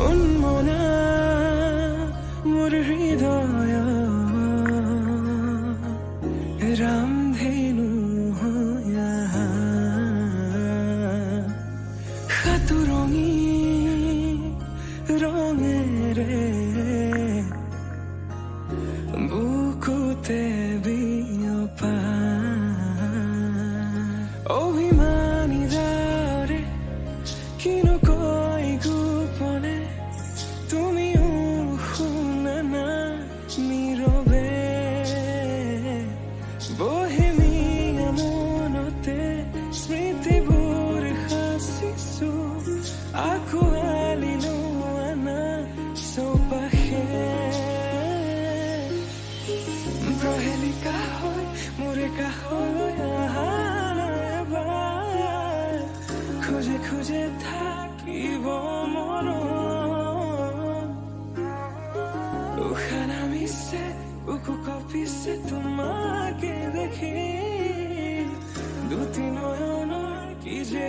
উন্মনা মোৰ হৃদয় ৰামধেনু সাতুৰঙি ৰঙেৰে বুকুতে বিয়পা অভিমানী যাৰে কিনো কৈ গোপনে তুমিও শুনা না নীৰৱে বহেমিয়া মনতে স্মৃতিবোৰ সাঁচিছো আঁকোৱালি লোৱা না চৌপাশে প্ৰহেলিকা হৈ মোৰে কাষলৈ অহা এবাৰ খোজে খোজে থাকিব মন উশাহ নামিছে বুকু কঁপিছে তোমাকে দেখি দুটি নয়নৰ কি যে